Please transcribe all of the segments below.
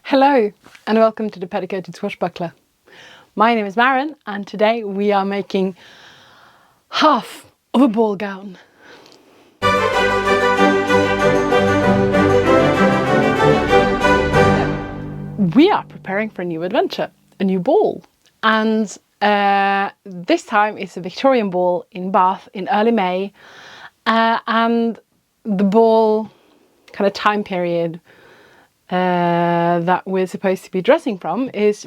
Hello and welcome to the Petticoated Swashbuckler. My name is Maren and today we are making half of a ball gown. We are preparing for a new adventure, a new ball, and this time it's a Victorian ball in Bath in early May, and the ball kind of time period that we're supposed to be dressing from is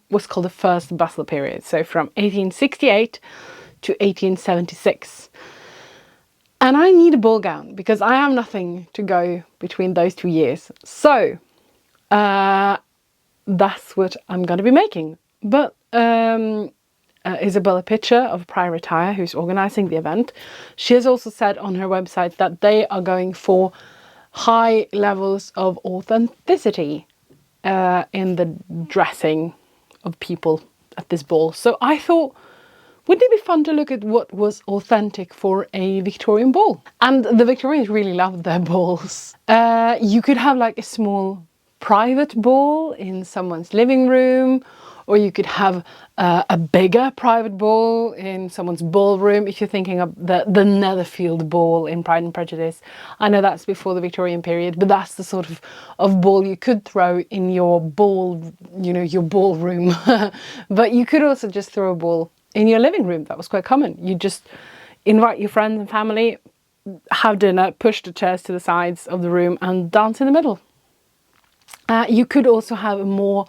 what's called the first Bustle period, so from 1868 to 1876. And I need a ball gown because I have nothing to go between those 2 years. So that's what I'm going to be making. But Isabella Pitcher of Prior Retire, who's organising the event, she has also said on her website that they are going for high levels of authenticity in the dressing of people at this ball. So I thought, wouldn't it be fun to look at what was authentic for a Victorian ball? And the Victorians really loved their balls. You could have like a small private ball in someone's living room, or you could have a bigger private ball in someone's ballroom. If you're thinking of the Netherfield ball in Pride and Prejudice, I know that's before the Victorian period, but that's the sort of ball you could throw in your ball, your ballroom. But you could also just throw a ball in your living room. That was quite common. You just invite your friends and family, have dinner, push the chairs to the sides of the room and dance in the middle. You could also have a more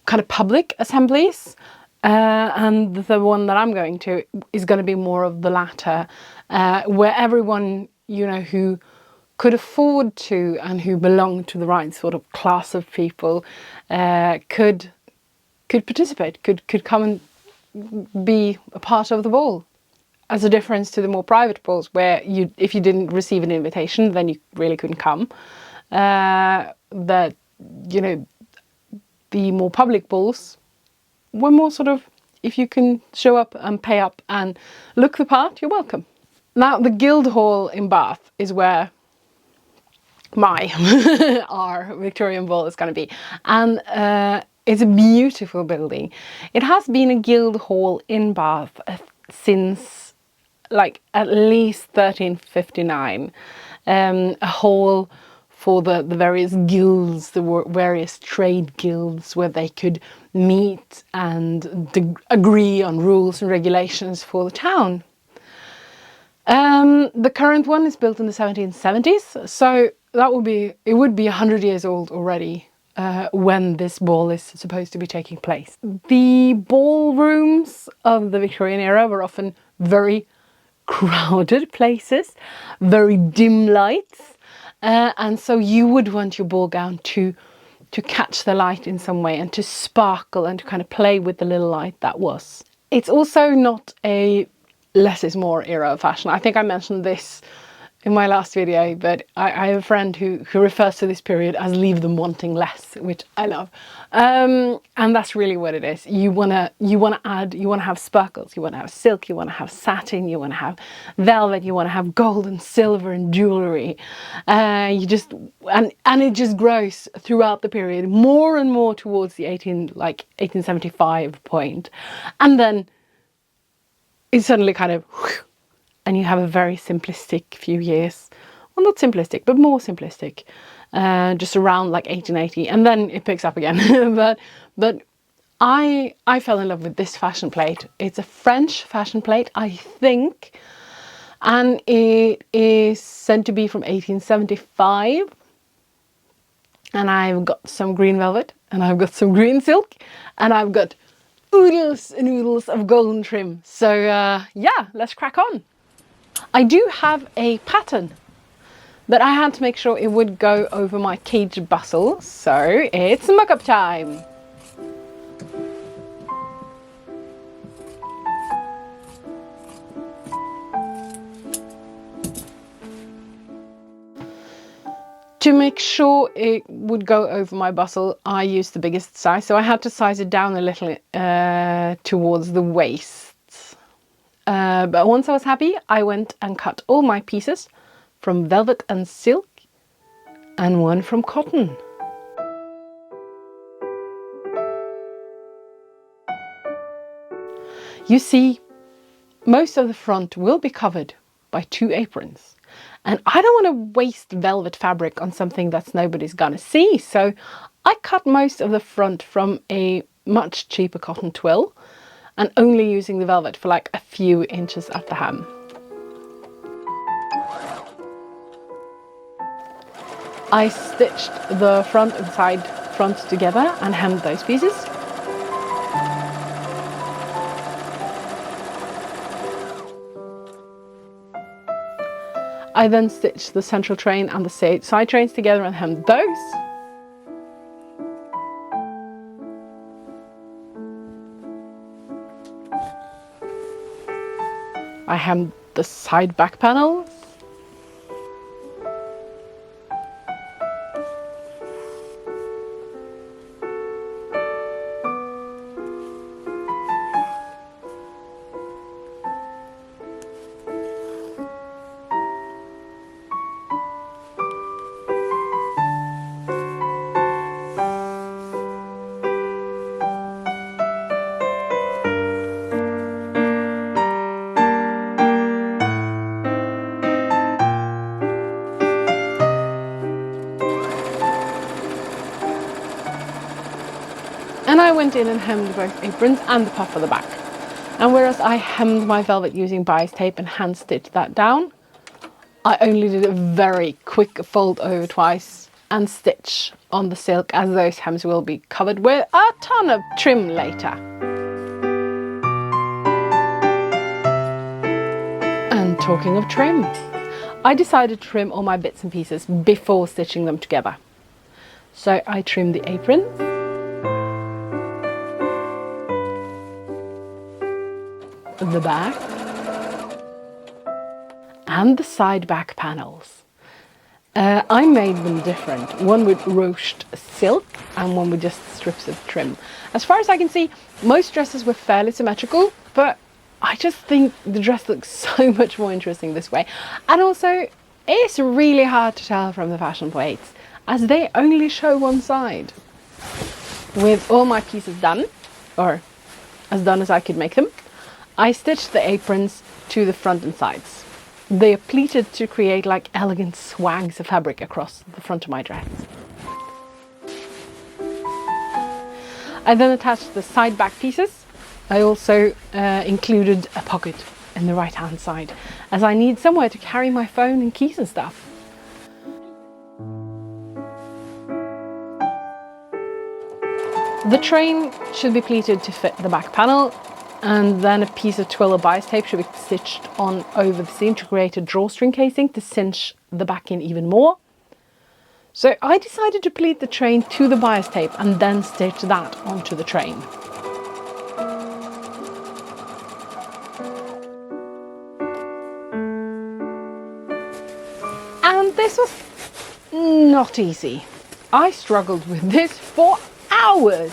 kind of public assemblies, and the one that I'm going to is going to be more of the latter, where everyone who could afford to and who belonged to the right sort of class of people could participate, could come and be a part of the ball. As a difference to the more private balls, where if you didn't receive an invitation, then you really couldn't come. The more public balls were more sort of, if you can show up and pay up and look the part, you're welcome. Now, the Guildhall in Bath is where our Victorian ball is going to be. And it's a beautiful building. It has been a Guildhall in Bath since like at least 1359. A hall for the various guilds, the various trade guilds, where they could meet and agree on rules and regulations for the town. The current one is built in the 1770s, so it would be 100 years old already when this ball is supposed to be taking place. The ballrooms of the Victorian era were often very crowded places, very dim lights. And so you would want your ball gown to catch the light in some way and to sparkle and to kind of play with the little light that was. It's also not a less is more era of fashion. I think I mentioned this in my last video, but I have a friend who refers to this period as leave them wanting less, which I love. And that's really what it is. You wanna have sparkles, you wanna have silk, you wanna have satin, you wanna have velvet, you wanna have gold and silver and jewellery. And it just grows throughout the period, more and more towards the 1875 point. And then it's suddenly kind of, and you have a very simplistic few years. Well, not simplistic, but more simplistic. Just around like 1880, and then it picks up again. but I fell in love with this fashion plate. It's a French fashion plate, I think, and it is said to be from 1875. And I've got some green velvet, and I've got some green silk, and I've got oodles and oodles of golden trim. So yeah, let's crack on. I do have a pattern, but I had to make sure it would go over my cage bustle, so it's mock-up time! To make sure it would go over my bustle, I used the biggest size, so I had to size it down a little towards the waist. But once I was happy, I went and cut all my pieces from velvet and silk and one from cotton. You see, most of the front will be covered by 2 aprons. And I don't want to waste velvet fabric on something that nobody's gonna see, so I cut most of the front from a much cheaper cotton twill and only using the velvet for like a few inches at the hem. I stitched the front and side fronts together and hemmed those pieces. I then stitched the central train and the side trains together and hemmed those. I hemmed the side back panels. And I went in and hemmed both aprons and the puff for the back. And whereas I hemmed my velvet using bias tape and hand stitched that down, I only did a very quick fold over twice and stitch on the silk, as those hems will be covered with a ton of trim later. And talking of trim, I decided to trim all my bits and pieces before stitching them together. So I trimmed the aprons, the back, and the side back panels. I made them different, one with ruched silk and one with just strips of trim. As far as I can see, most dresses were fairly symmetrical, but I just think the dress looks so much more interesting this way. And also, it's really hard to tell from the fashion plates, as they only show one side. With all my pieces done, or as done as I could make them, I stitched the aprons to the front and sides. They are pleated to create like elegant swags of fabric across the front of my dress. I then attached the side back pieces. I also included a pocket in the right hand side, as I need somewhere to carry my phone and keys and stuff. The train should be pleated to fit the back panel, and then a piece of twill or bias tape should be stitched on over the seam to create a drawstring casing to cinch the back in even more. So I decided to pleat the train to the bias tape and then stitch that onto the train. And this was not easy. I struggled with this for hours.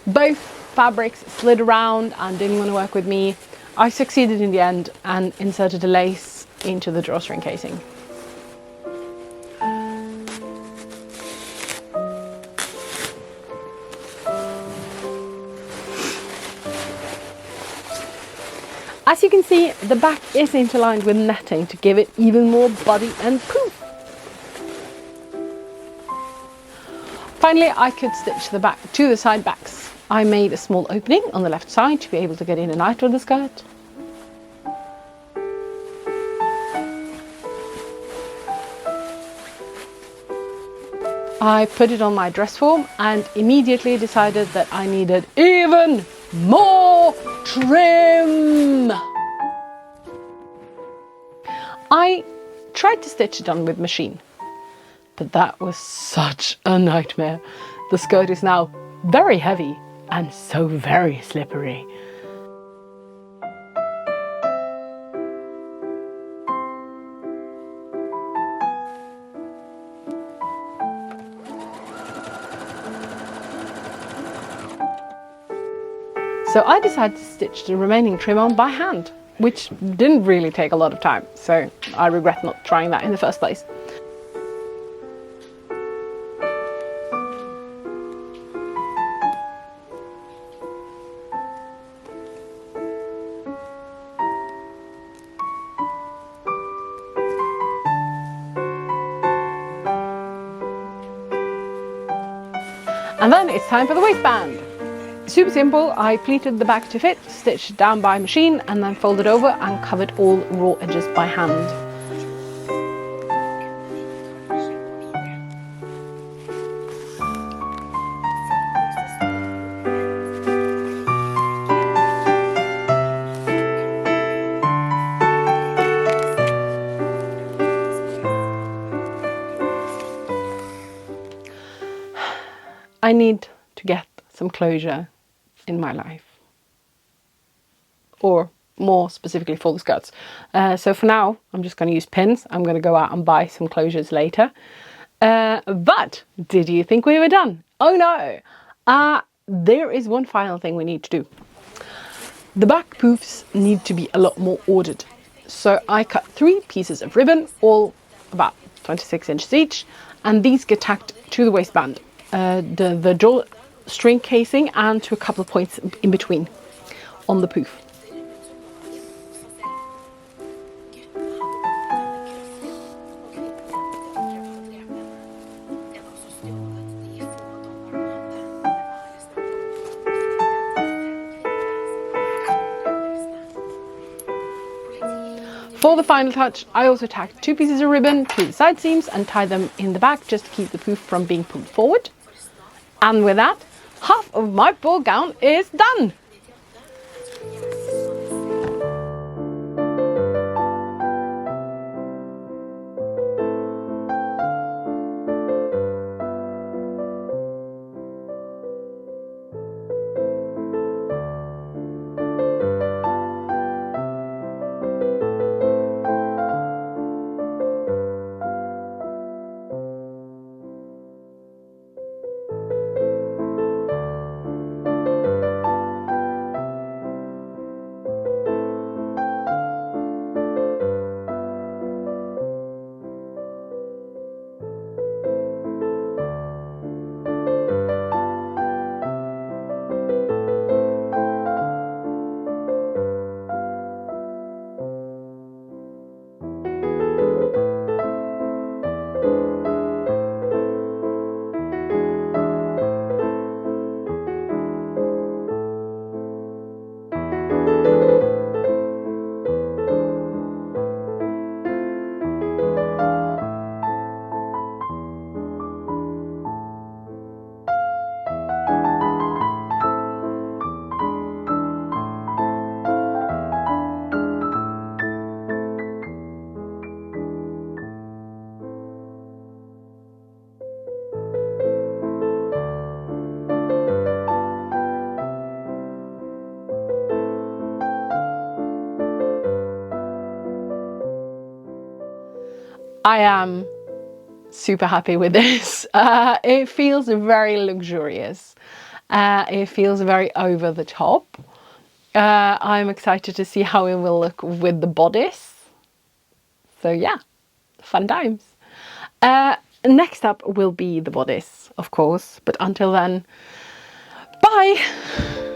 Both fabrics slid around and didn't want to work with me. I succeeded in the end and inserted a lace into the drawstring casing. As you can see, the back is interlined with netting to give it even more body and poof. Finally, I could stitch the back to the side backs. I made a small opening on the left side to be able to get in and out of the skirt. I put it on my dress form and immediately decided that I needed even more trim. I tried to stitch it on with machine, but that was such a nightmare. The skirt is now very heavy and so very slippery. So I decided to stitch the remaining trim on by hand, which didn't really take a lot of time, so I regret not trying that in the first place. And then it's time for the waistband. Super simple. I pleated the back to fit, stitched down by machine, and then folded over and covered all raw edges by hand. I need to get some closure in my life, or more specifically for the skirts. So for now, I'm just going to use pins. I'm going to go out and buy some closures later. But did you think we were done? Oh no! There is one final thing we need to do. The back poofs need to be a lot more ordered. So I cut 3 pieces of ribbon, all about 26 inches each, and these get tacked to the waistband, the drawstring casing, and to a couple of points in between on the poof. For the final touch, I also tacked 2 pieces of ribbon to the side seams and tied them in the back just to keep the poof from being pulled forward. And with that, half of my ball gown is done! I am super happy with this. It feels very luxurious. It feels very over the top. I'm excited to see how it will look with the bodice. So yeah, fun times. Next up will be the bodice, of course. But until then, bye!